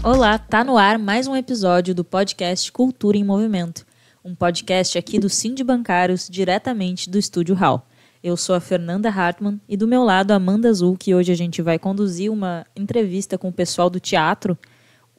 Olá, tá no ar mais um episódio do podcast Cultura em Movimento, um podcast aqui do Sind Bancários, diretamente do Estúdio Hall. Eu sou a Fernanda Hartmann e do meu lado a Amanda Azul, que hoje a gente vai conduzir uma entrevista com o pessoal do teatro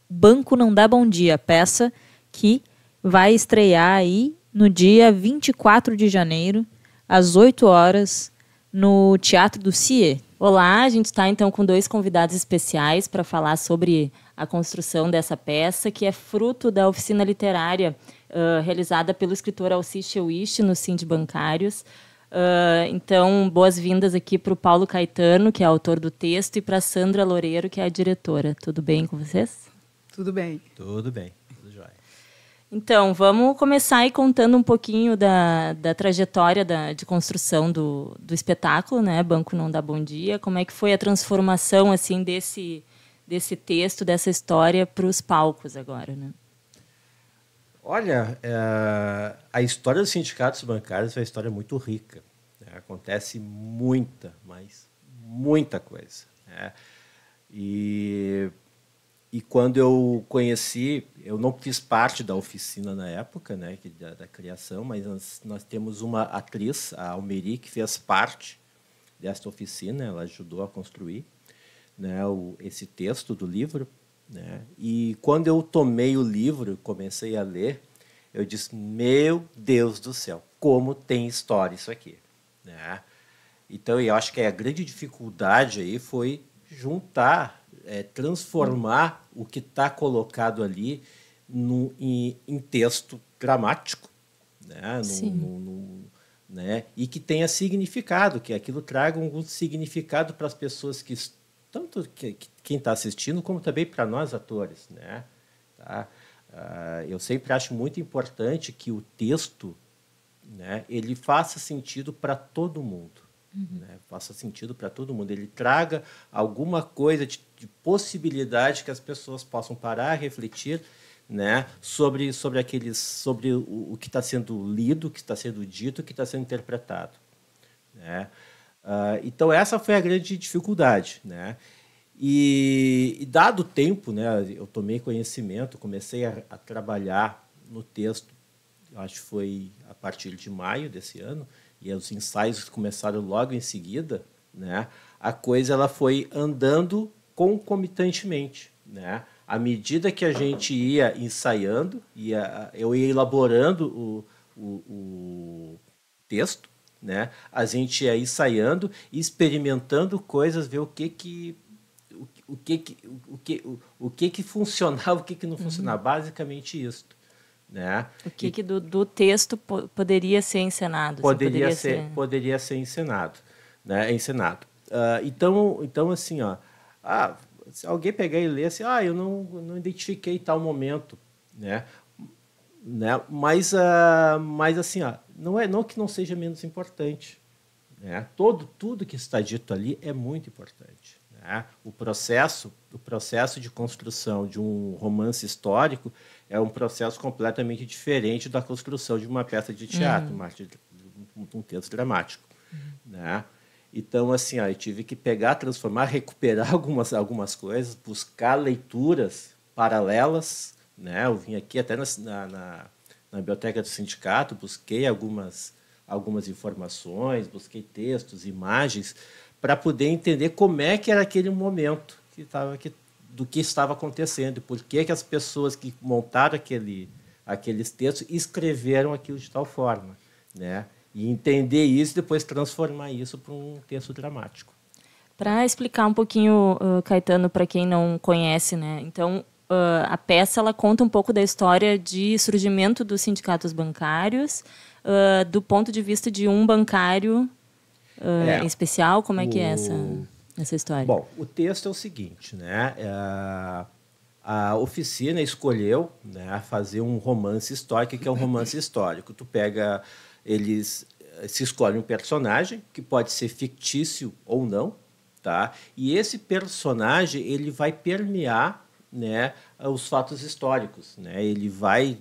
Banco Não Dá Bom Dia, peça que vai estrear aí no dia 24 de janeiro, às 8 horas, no Teatro do CIE. Olá, a gente está então com dois convidados especiais para falar sobre a construção dessa peça, que é fruto da oficina literária realizada pelo escritor Alcides Cheuich no Sind Bancários. Então, boas-vindas aqui para o Paulo Caetano, que é autor do texto, e para a Sandra Loureiro, que é a diretora. Tudo bem com vocês? Tudo bem. Tudo bem, tudo jóia. Então, vamos começar aí contando um pouquinho da trajetória de construção do espetáculo, né? Banco Não Dá Bom Dia. Como é que foi a transformação assim, desse texto, dessa história para os palcos agora, né? Olha, a história dos sindicatos bancários é uma história muito rica, né? Acontece muita coisa, né? E quando eu conheci, eu não fiz parte da oficina na época, né, da criação, mas nós temos uma atriz, a Almeri, que fez parte desta oficina, ela ajudou a construir, né, esse texto do livro, né? E quando eu tomei o livro, comecei a ler, eu disse, meu Deus do céu, como tem história isso aqui, né? Então, eu acho que a grande dificuldade aí foi juntar, transformar o que está colocado ali em texto dramático, né? Né? E que tenha significado, que aquilo traga um significado para as pessoas que tanto quem está assistindo, como também para nós, atores, né? Tá? Eu sempre acho muito importante que o texto, né, ele faça sentido para todo mundo. Né? Faça sentido para todo mundo. Ele traga alguma coisa de possibilidade que as pessoas possam parar, refletir, né, sobre o que está sendo lido, o que está sendo dito, o que está sendo interpretado. Né? Então, essa foi a grande dificuldade. Né? E dado o tempo, né, eu tomei conhecimento, comecei a trabalhar no texto, acho que foi a partir de maio desse ano, e os ensaios começaram logo em seguida, né, a coisa ela foi andando concomitantemente. Né? À medida que a gente ia ensaiando, eu ia elaborando o texto, né? A gente ia ensaiando, experimentando coisas, ver o que funcionava, o que não funcionava. Basicamente isso. Né? O que do texto poderia ser encenado? Poderia ser encenado. Né? Encenado. Então, assim, se alguém pegar e ler assim, eu não identifiquei tal momento. Né? Mas assim, não que não seja menos importante. Né? Tudo que está dito ali é muito importante. Né? O processo de construção de um romance histórico é um processo completamente diferente da construção de uma peça de teatro, um texto dramático. Né? Então, assim, eu tive que transformar, recuperar algumas coisas, buscar leituras paralelas. Né? Eu vim aqui até na biblioteca do sindicato, busquei algumas informações, busquei textos, imagens, para poder entender como é que era aquele momento do que estava acontecendo, por que as pessoas que montaram aqueles textos escreveram aquilo de tal forma. Né? E entender isso e depois transformar isso para um texto dramático. Para explicar um pouquinho, Caetano, para quem não conhece, né? Então, a peça ela conta um pouco da história de surgimento dos sindicatos bancários, do ponto de vista de um bancário especial. Como é que é essa história? Bom, o texto é o seguinte, né? A oficina escolheu, né, fazer um romance histórico. Que é um romance histórico? Se escolhe um personagem que pode ser fictício ou não, tá? E esse personagem ele vai permear, né, os fatos históricos, né? Ele vai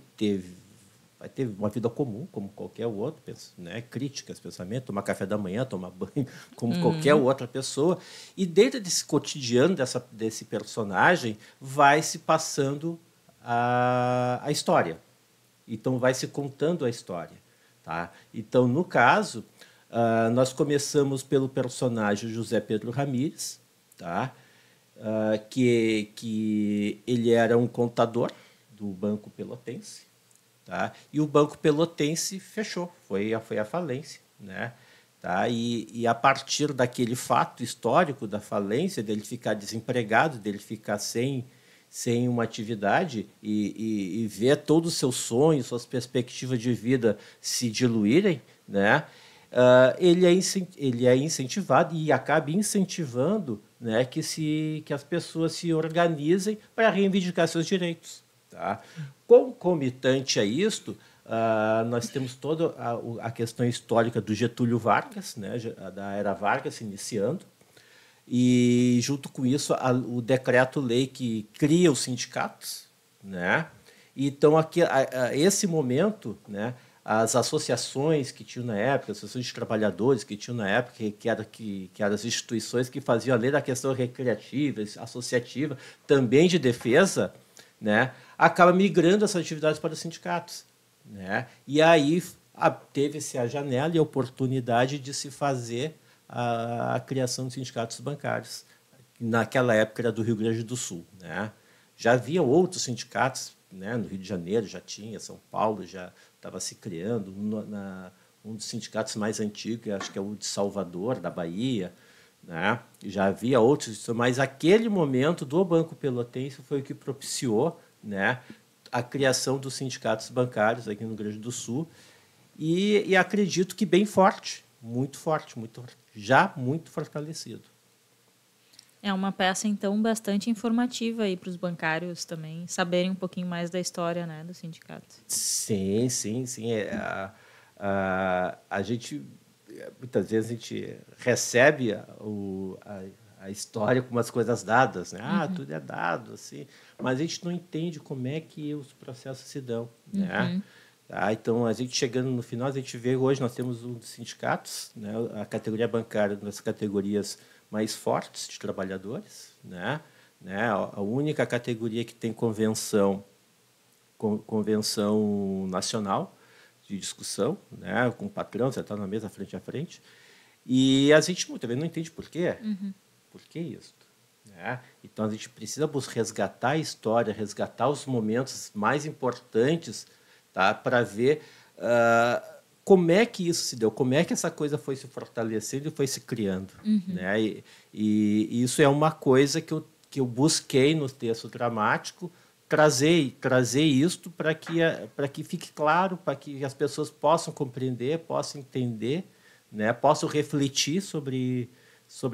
vai ter uma vida comum, como qualquer outro, né? Críticas, pensamento, tomar café da manhã, tomar banho, como qualquer outra pessoa. E dentro desse cotidiano desse personagem, vai se passando a história. Então, vai se contando a história. Tá? Então, no caso, nós começamos pelo personagem José Pedro Ramírez, tá? Que ele era um contador do Banco Pelotense, tá? E o Banco Pelotense fechou, foi a falência, né? Tá? E a partir daquele fato histórico da falência, dele ficar desempregado, dele ficar sem uma atividade e ver todos os seus sonhos, suas perspectivas de vida se diluírem, né? Ele é incentivado e acaba incentivando, né, que as pessoas se organizem para reivindicar seus direitos. Tá? Concomitante a isto, nós temos toda a questão histórica do Getúlio Vargas, né, da era Vargas se iniciando, e, junto com isso, o decreto-lei que cria os sindicatos. Né? Então, aqui, esse momento, né, as associações que tinham na época, as associações de trabalhadores que tinham na época, que eram as instituições que faziam, além da questão recreativa, associativa, também de defesa, né, acaba migrando essas atividades para os sindicatos. Né? E aí teve-se a janela e a oportunidade de se fazer a criação de sindicatos bancários. Naquela época era do Rio Grande do Sul. Né? Já havia outros sindicatos, né? No Rio de Janeiro já tinha, São Paulo já estava se criando, um dos sindicatos mais antigos, acho que é o de Salvador, da Bahia. Né? Já havia outros, mas aquele momento do Banco Pelotense foi o que propiciou, né, a criação dos sindicatos bancários aqui no Rio Grande do Sul, e acredito que bem forte, muito fortalecido. É uma peça, então, bastante informativa para os bancários também saberem um pouquinho mais da história, né, do sindicato. Sim. A gente, muitas vezes, a gente recebe a história com umas coisas dadas. Né? Tudo é dado, assim, mas a gente não entende como é que os processos se dão. Né? Tá? Então, a gente chegando no final, a gente vê hoje, nós temos um dos sindicatos, né, a categoria bancária, uma das categorias mais fortes de trabalhadores, né? A única categoria que tem convenção nacional de discussão, né? Com o patrão, você está na mesa frente a frente, e a gente muitas vezes não entende por quê. Por que isso? Né? Então, a gente precisa resgatar a história, resgatar os momentos mais importantes, tá? Para ver como é que isso se deu, como é que essa coisa foi se fortalecendo e foi se criando. Né? E isso é uma coisa que eu busquei no texto dramático, trazer isto para que fique claro, para que as pessoas possam compreender, possam entender, né? Possam refletir sobre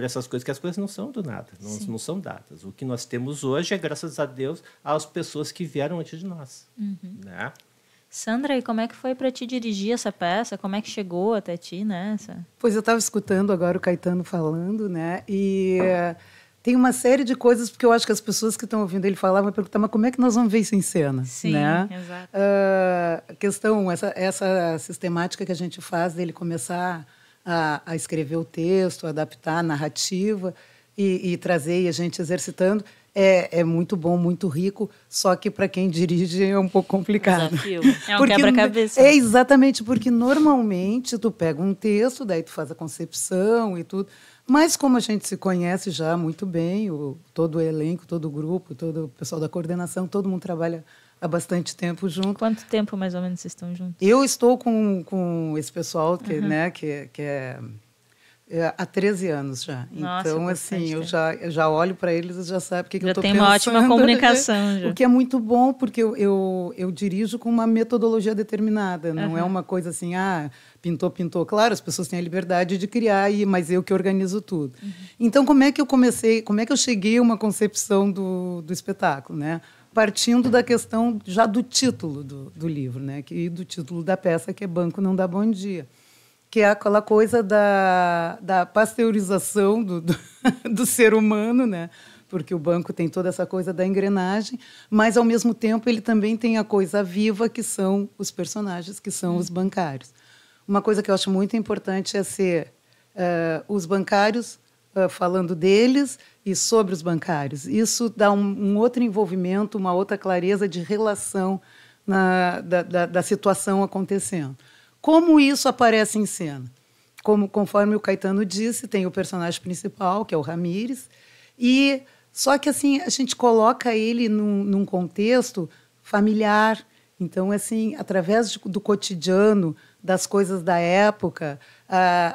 essas coisas, que as coisas não são do nada, não são dadas. O que nós temos hoje é, graças a Deus, às pessoas que vieram antes de nós. Né? Sandra, e como é que foi para ti dirigir essa peça? Como é que chegou até ti nessa? Pois eu estava escutando agora o Caetano falando, né? E tem uma série de coisas, porque eu acho que as pessoas que estão ouvindo ele falar vão perguntar, mas como é que nós vamos ver isso em cena? Sim, né? Exato. A questão, essa sistemática que a gente faz dele começar a escrever o texto, adaptar a narrativa e trazer, e a gente exercitando, é muito bom, muito rico, só que para quem dirige é um pouco complicado. Desafio. É um quebra-cabeça. É exatamente, porque normalmente tu pega um texto, daí tu faz a concepção e tudo, mas como a gente se conhece já muito bem, todo o elenco, todo o grupo, todo o pessoal da coordenação, todo mundo trabalha há bastante tempo junto. Quanto tempo mais ou menos vocês estão juntos? Eu estou com esse pessoal né, que é há 13 anos já. Nossa, então, assim, eu já olho para eles e já sabe o que eu estou pensando. Já tem uma ótima comunicação. Já. O que é muito bom, porque eu dirijo com uma metodologia determinada. Não é uma coisa assim, pintou. Claro, as pessoas têm a liberdade de criar, mas eu que organizo tudo. Então, como é que eu cheguei a uma concepção do espetáculo, né? Partindo da questão já do título do livro, né? E do título da peça, que é Banco Não Dá Bom Dia, que é aquela coisa da pasteurização do ser humano, né? porque o banco tem toda essa coisa da engrenagem, mas, ao mesmo tempo, ele também tem a coisa viva, que são os personagens, que são os bancários. Uma coisa que eu acho muito importante é ser os bancários falando deles e sobre os bancários. Isso dá um outro envolvimento, uma outra clareza de relação da situação acontecendo. Como isso aparece em cena? Conforme o Caetano disse, tem o personagem principal, que é o Ramírez, e só que assim a gente coloca ele num contexto familiar. Então, assim, através do cotidiano, das coisas da época,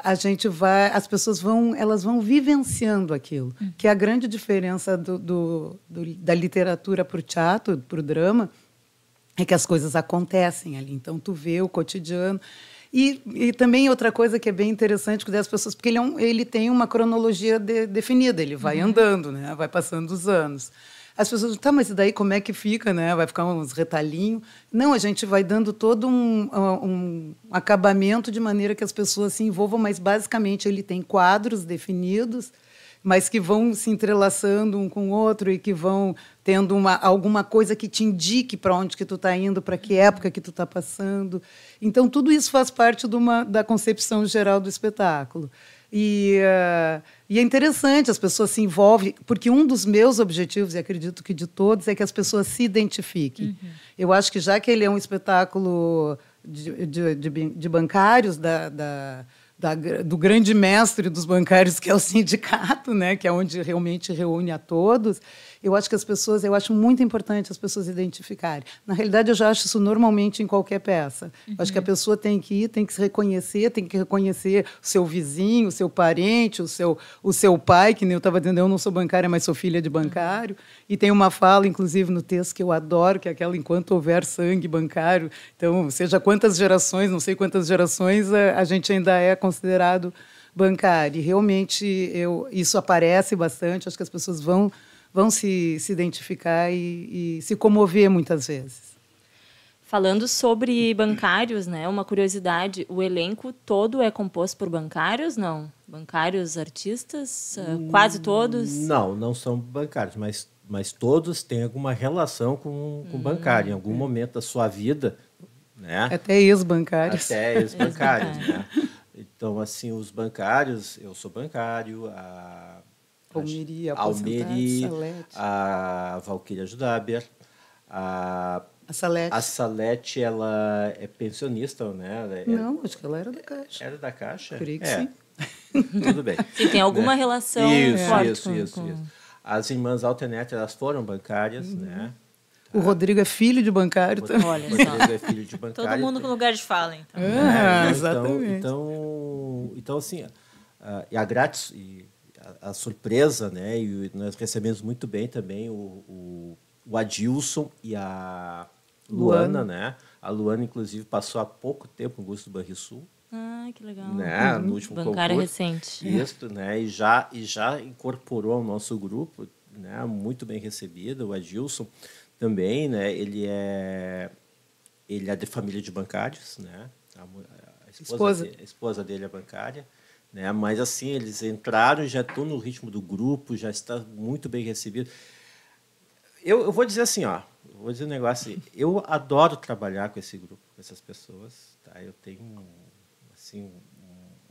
as pessoas vão vivenciando aquilo, que é a grande diferença da literatura para o teatro, para o drama, é que as coisas acontecem ali. Então, tu vê o cotidiano. E também outra coisa que é bem interessante com as pessoas, porque ele tem uma cronologia definida, ele vai andando, né? Vai passando os anos. As pessoas dizem, tá, mas daí como é que fica, né? Vai ficar uns retalhinhos? Não, a gente vai dando todo um acabamento de maneira que as pessoas se envolvam, mas basicamente ele tem quadros definidos, mas que vão se entrelaçando um com o outro e que vão tendo alguma coisa que te indique para onde que tu está indo, para que época que tu está passando. Então, tudo isso faz parte da concepção geral do espetáculo. E é interessante, as pessoas se envolvem, porque um dos meus objetivos, e acredito que de todos, é que as pessoas se identifiquem. Eu acho que, já que ele é um espetáculo de bancários, do grande mestre dos bancários, que é o sindicato, né, que é onde realmente reúne a todos, eu acho muito importante as pessoas identificarem. Na realidade, eu já acho isso normalmente em qualquer peça. Eu acho que a pessoa tem que ir, tem que se reconhecer, tem que reconhecer o seu vizinho, o seu parente, o seu pai, que nem eu estava dizendo, eu não sou bancária, mas sou filha de bancário. E tem uma fala, inclusive, no texto que eu adoro, que é aquela, enquanto houver sangue bancário. Então, seja quantas gerações, não sei quantas gerações, a gente ainda é considerado bancário. E realmente isso aparece bastante, acho que as pessoas vão se identificar e se comover muitas vezes. Falando sobre bancários, né? Uma curiosidade, o elenco todo é composto por bancários, não? Bancários artistas? Quase todos? Não são bancários, mas todos têm alguma relação com bancário, em algum momento da sua vida, né? Até ex-bancários. Até ex-bancários, né? Então, assim, os bancários, eu sou bancário, a Almeri, a Valquíria Judaber, a Salete, ela é pensionista, né? Não, acho que ela era da Caixa. Era da Caixa? Creio que sim. Tudo bem. Sim, tem alguma relação forte Isso. As irmãs Altenete, elas foram bancárias, né? O Rodrigo é filho de bancário também. Olha só. Rodrigo é filho de bancário. Todo mundo com lugar de fala, então. Exatamente. Então assim, e a grátis, e a surpresa, né? E nós recebemos muito bem também o Adilson e a Luana, né? A Luana, inclusive, passou há pouco tempo no Gusto do Banrisul. Ah, que legal. Né? No último bancária concurso. Recente. Isso, né? E já incorporou ao nosso grupo, né? Muito bem recebida. O Adilson também, né? Ele é de família de bancários, né? A esposa dele é bancária, né? Mas assim, eles entraram e já estão no ritmo do grupo, já está muito bem recebido. Eu vou dizer assim, vou dizer um negócio assim, eu adoro trabalhar com esse grupo, com essas pessoas, tá? Eu tenho assim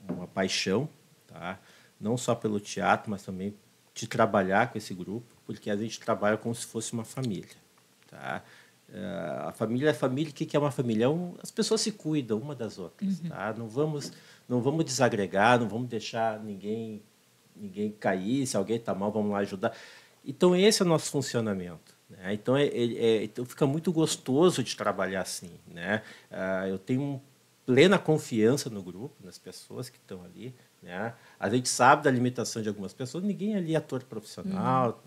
uma paixão, tá? Não só pelo teatro, mas também de trabalhar com esse grupo, porque a gente trabalha como se fosse uma família, tá? A família é família. O que é uma família? As pessoas se cuidam uma das outras, tá? Não vamos desagregar, não vamos deixar ninguém cair. Se alguém está mal, vamos lá ajudar. Então, esse é o nosso funcionamento, né? Então, então, fica muito gostoso de trabalhar assim, né? Eu tenho plena confiança no grupo, nas pessoas que estão ali, né? A gente sabe da limitação de algumas pessoas, ninguém ali é ator profissional,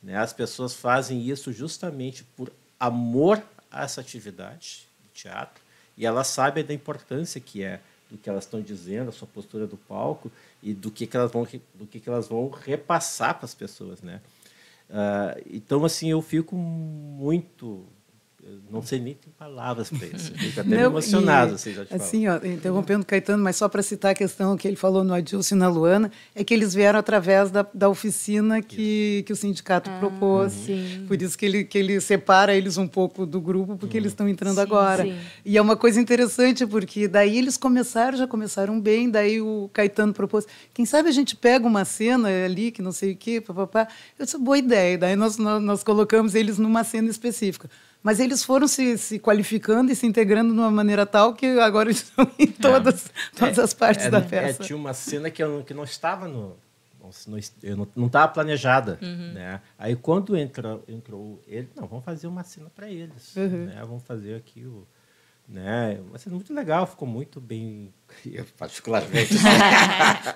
né? As pessoas fazem isso justamente por amor a essa atividade de teatro, e elas sabem da importância que é do que elas estão dizendo, a sua postura do palco e do que elas vão repassar para as pessoas, né? Então, assim, eu fico muito não sei nem ter palavras para isso. Fico até emocionado. Assim, ó, interrompendo o Caetano, mas só para citar a questão que ele falou no Adilson e na Luana, é que eles vieram através da oficina que o sindicato propôs. Sim. Por isso que ele separa eles um pouco do grupo, porque eles estão entrando agora. Sim. E é uma coisa interessante, porque daí eles já começaram bem, daí o Caetano propôs, quem sabe a gente pega uma cena ali, que não sei o quê, papapá. Eu disse, boa ideia. Daí nós colocamos eles numa cena específica. Mas eles foram se qualificando e se integrando de uma maneira tal que agora eles estão em todas as partes da peça. Tinha uma cena que não estava não estava planejada, né? Aí quando entrou ele, não, vamos fazer uma cena para eles, né? Vamos fazer aqui né? Uma cena muito legal, ficou muito bem, particularmente.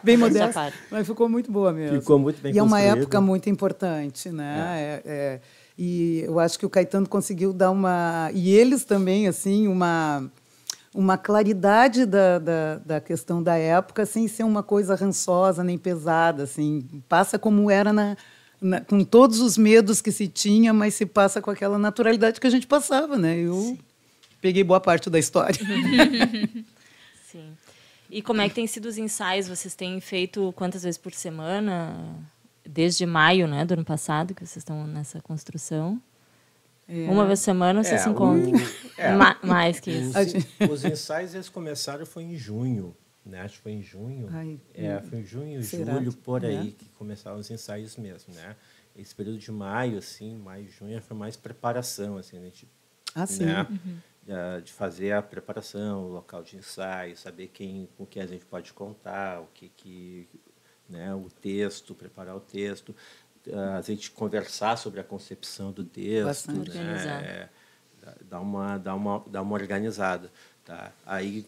Bem modesta, mas ficou muito boa mesmo. Ficou muito bem construído. E é uma época muito importante, né? E eu acho que o Caetano conseguiu dar e eles também, assim, uma claridade da questão da época, sem ser uma coisa rançosa nem pesada, assim, passa como era com todos os medos que se tinha, mas se passa com aquela naturalidade que a gente passava, né? Eu peguei boa parte da história. Sim. E como é que tem sido os ensaios? Vocês têm feito quantas vezes por semana? Desde maio, né, do ano passado, que vocês estão nessa construção. Uma vez por semana vocês se encontram. Mais que isso. Os ensaios eles começaram foi em junho, né? Acho que foi em junho. Foi em junho, julho, por aí, que começaram os ensaios mesmo, né? Esse período de maio, assim, maio, junho, foi mais preparação, assim, a gente, sim. Né? De fazer a preparação, o local de ensaio, saber com quem a gente pode contar, né, o texto, preparar o texto, a gente conversar sobre a concepção do texto, né, dar uma organizada, tá? Aí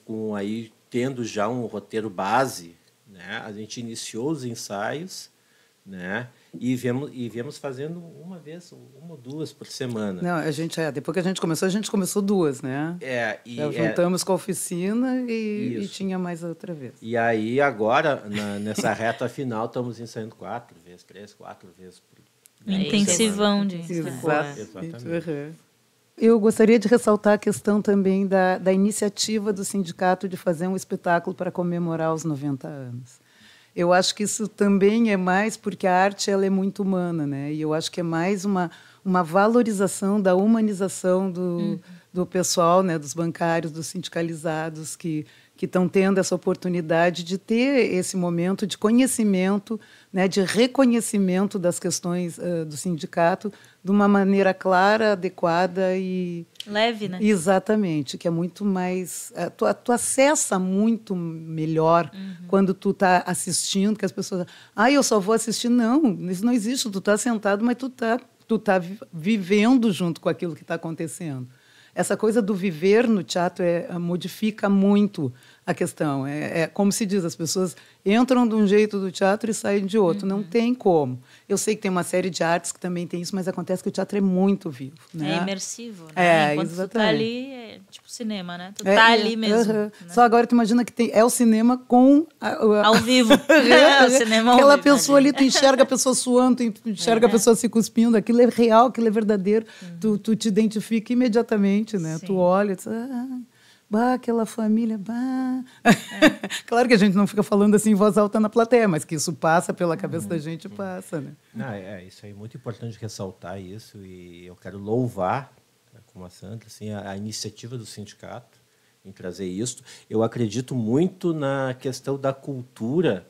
tendo já um roteiro base, né, a gente iniciou os ensaios, né, e viemos fazendo uma ou duas por semana. Não, depois que a gente começou duas, né? Juntamos com a oficina e tinha mais outra vez. E aí, agora, nessa reta final, estamos ensaiando 4 vezes por Intensivão de Exatamente. Eu gostaria de ressaltar a questão também da iniciativa do sindicato de fazer um espetáculo para comemorar os 90 anos. Eu acho que isso também é mais porque a arte ela é muito humana, né? E eu acho que é mais uma valorização da humanização do pessoal, né? Dos bancários, dos sindicalizados que estão tendo essa oportunidade de ter esse momento de conhecimento, né? De reconhecimento das questões do sindicato de uma maneira clara, adequada e leve, né? Exatamente, que é muito mais... Tu acessa muito melhor quando tu está assistindo, que as pessoas... eu só vou assistir. Não, isso não existe. Tu está sentado, mas tu tá vivendo junto com aquilo que está acontecendo. Essa coisa do viver no teatro modifica muito a questão. Como se diz, as pessoas entram de um jeito do teatro e saem de outro. Não tem como. Eu sei que tem uma série de artes que também tem isso, mas acontece que o teatro é muito vivo. Né? É imersivo, né? Enquanto exatamente. tu tá ali, é tipo cinema, né? Tu tá ali mesmo. Né? Só agora tu imagina que é o cinema com... ao vivo. O cinema ao Aquela vivo, pessoa ali, tu enxerga a pessoa suando, tu enxerga a pessoa se cuspindo. Aquilo é real, aquilo é verdadeiro. Tu te identifica imediatamente, né? Sim. Tu olha e diz... aquela família, Claro que a gente não fica falando assim em voz alta na plateia, mas que isso passa pela cabeça da gente, passa, né? Isso aí é muito importante ressaltar isso, e eu quero louvar, como a Sandra, assim, a iniciativa do sindicato em trazer isso. Eu acredito muito na questão da cultura,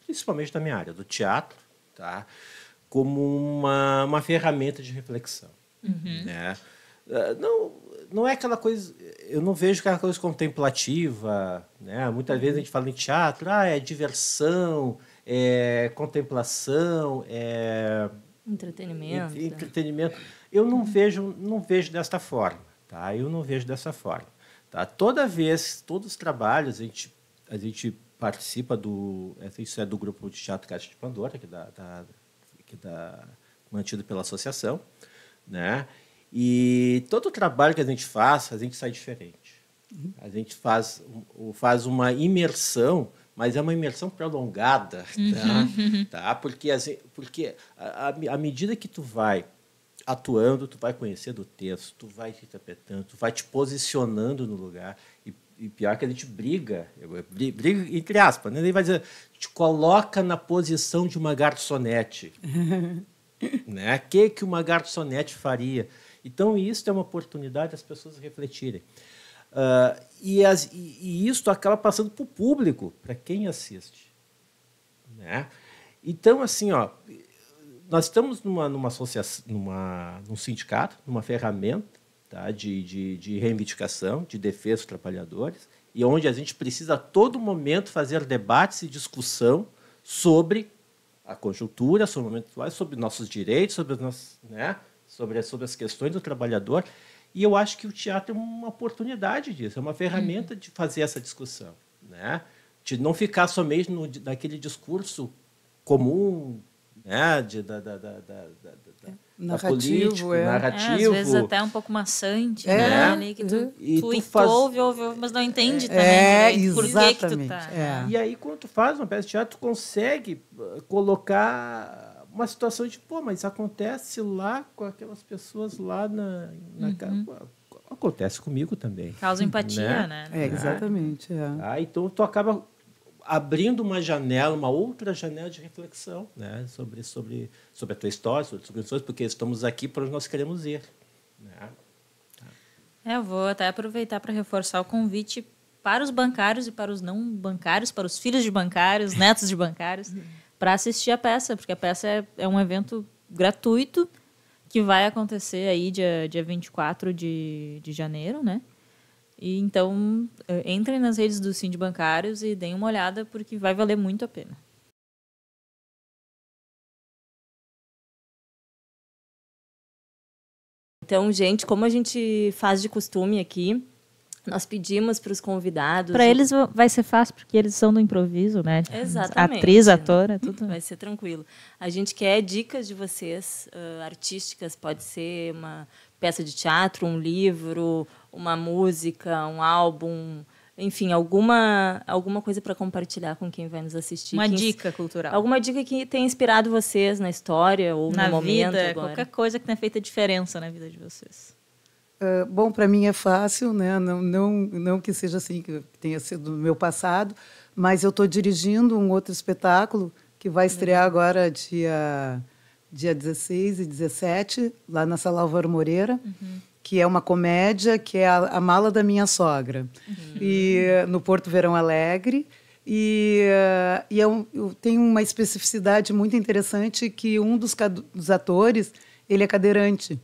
principalmente da minha área, do teatro, tá? Como uma ferramenta de reflexão. Né? Não é aquela coisa... Eu não vejo aquela coisa contemplativa, né? Muitas vezes a gente fala em teatro, é diversão, é contemplação, é... Entretenimento. Eu não vejo desta forma, tá? Eu não vejo dessa forma, tá? Todos os trabalhos, a gente participa isso é do grupo de teatro Caixa de Pandora, mantido pela associação, né? E todo o trabalho que a gente sai diferente. A gente faz uma imersão, mas é uma imersão prolongada, tá? Porque à medida que tu vai atuando, tu vai conhecer do texto, tu vai te interpretando, tu vai te posicionando no lugar. E pior que a gente briga entre aspas, né? Ele vai dizer, te coloca na posição de uma garçonete. Né? O que uma garçonete faria? Então, isso é uma oportunidade das pessoas refletirem. E isso acaba passando para o público, para quem assiste. Né? Então, assim, ó, nós estamos numa associação, num sindicato, numa ferramenta, tá, de reivindicação, de defesa dos trabalhadores, e onde a gente precisa a todo momento fazer debates e discussão sobre a conjuntura, sobre o momento atual, sobre nossos direitos, sobre as questões do trabalhador. E eu acho que o teatro é uma oportunidade disso, é uma ferramenta de fazer essa discussão, né? De não ficar somente naquele discurso comum, né? Narrativo, narrativo. Às vezes até um pouco maçante, né? Ali que tu ouve, mas não entende também por que tu tá. E aí, quando tu faz uma peça de teatro, tu consegue colocar uma situação de, mas acontece lá com aquelas pessoas lá na casa. Acontece comigo também. Causa empatia, né? Exatamente. Então, tu acaba abrindo uma janela, uma outra janela de reflexão, né, sobre a tua história, sobre as tuas questões, porque estamos aqui para onde nós queremos ir. Né? Eu vou até aproveitar para reforçar o convite para os bancários e para os não bancários, para os filhos de bancários, netos de bancários, para assistir a peça, porque a peça é um evento gratuito que vai acontecer aí dia 24 de janeiro, né? E então, entrem nas redes do Sind Bancários e deem uma olhada, porque vai valer muito a pena. Então, gente, como a gente faz de costume aqui, nós pedimos para os convidados... Para eles vai ser fácil, porque eles são do improviso, né? Exatamente. Atriz, atora, tudo. Vai ser tranquilo. A gente quer dicas de vocês, artísticas, pode ser uma peça de teatro, um livro, uma música, um álbum, enfim, alguma coisa para compartilhar com quem vai nos assistir. Uma dica cultural. Alguma dica que tenha inspirado vocês na história ou no momento vida, agora. Qualquer coisa que tenha feito a diferença na vida de vocês. Bom, para mim é fácil, né? Não que seja assim, que tenha sido no meu passado, mas eu estou dirigindo um outro espetáculo que vai estrear agora dia 16 e 17, lá na Sala Álvaro Moreira, que é uma comédia, que é a Mala da Minha Sogra, e no Porto Verão Alegre. E eu tenho uma especificidade muito interessante, que um dos atores, ele é cadeirante,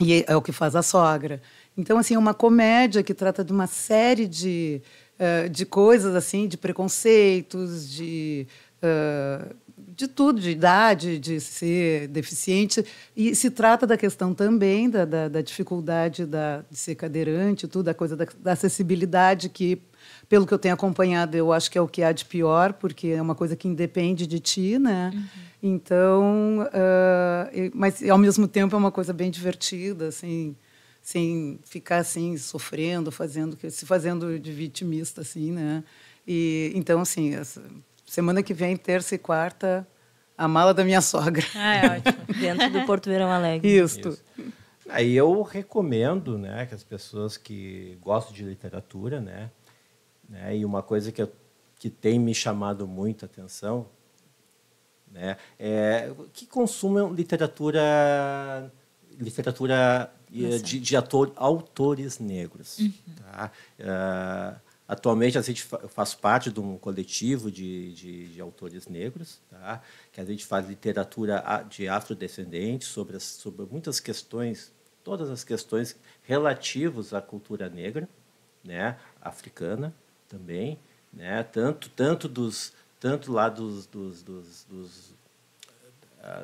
e é o que faz a sogra. Então, assim, é uma comédia que trata de uma série de coisas, assim, de preconceitos, de tudo, de idade, de ser deficiente. E se trata da questão também da dificuldade de ser cadeirante, tudo, a coisa da acessibilidade, que, pelo que eu tenho acompanhado, eu acho que é o que há de pior, porque é uma coisa que independe de ti, né? Então, mas ao mesmo tempo é uma coisa bem divertida, assim, sem ficar assim sofrendo, se fazendo de vitimista, assim, né? E então, assim, semana que vem, terça e quarta, A Mala da Minha Sogra. É ótimo. Dentro do Porto Verão Alegre. Isso. Aí eu recomendo, né, que as pessoas que gostam de literatura, né, e uma coisa que tem me chamado muito a atenção, né, é que consumam literatura de autores negros. Tá? Atualmente, a gente faz parte de um coletivo de autores negros, tá? Que a gente faz literatura de afrodescendentes sobre muitas questões, todas as questões relativas à cultura negra, né? Africana também, né? Tanto lá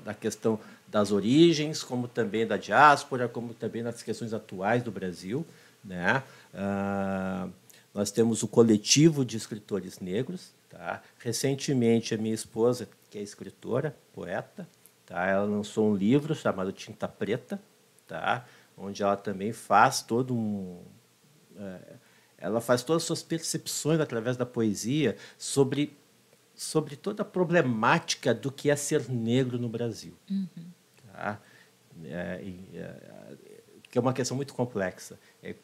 da questão das origens, como também da diáspora, como também nas questões atuais do Brasil, né? Nós temos o coletivo de escritores negros. Tá? Recentemente, a minha esposa, que é escritora, poeta, tá? Ela lançou um livro chamado Tinta Preta, tá? Onde ela também faz ela faz todas as suas percepções através da poesia sobre toda a problemática do que é ser negro no Brasil. Tá? que é uma questão muito complexa. É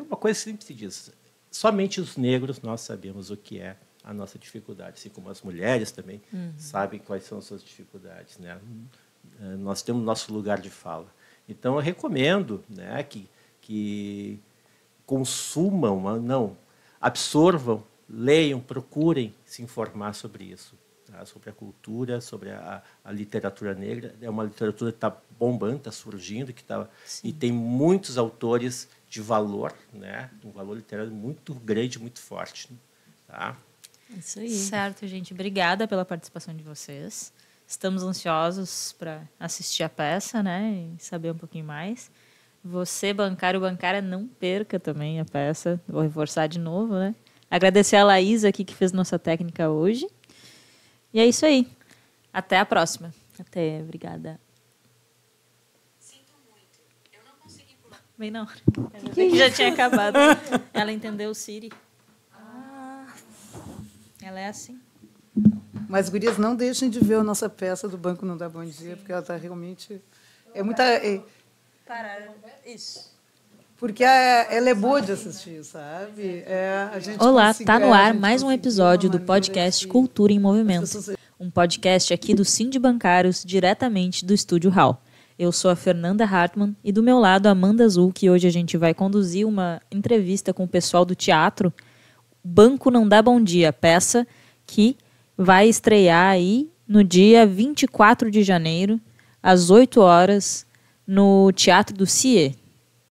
uma coisa que sempre se diz. Somente os negros nós sabemos o que é a nossa dificuldade, assim como as mulheres também sabem quais são as suas dificuldades, né? Nós temos nosso lugar de fala. Então, eu recomendo, né, que consumam, absorvam, leiam, procurem se informar sobre isso, tá? Sobre a cultura, sobre a literatura negra. É uma literatura que está bombando, está surgindo, e tem muitos autores de valor, né? Um valor literário muito grande, muito forte. Tá? Isso aí. Certo, gente. Obrigada pela participação de vocês. Estamos ansiosos para assistir a peça, né? E saber um pouquinho mais. Você, bancário, bancária, não perca também a peça. Vou reforçar de novo, né? Agradecer a Laís aqui que fez nossa técnica hoje. E é isso aí. Até a próxima. Até, obrigada. Sinto muito. Eu não consegui pular. Bem, não. Que já tinha acabado. Ela entendeu o Siri. Ela é assim. Mas, gurias, não deixem de ver a nossa peça do Banco Não Dá Bom Dia, porque ela está realmente... Isso. Porque ela é boa de assistir, sabe? Olá, está no ar mais um episódio do podcast Cultura em Movimento. Um podcast aqui do Sind Bancários, diretamente do Estúdio Hall. Eu sou a Fernanda Hartmann e do meu lado a Amanda Azul, que hoje a gente vai conduzir uma entrevista com o pessoal do teatro Banco Não Dá Bom Dia, peça que vai estrear aí no dia 24 de janeiro, às 8 horas, no Teatro do CIE.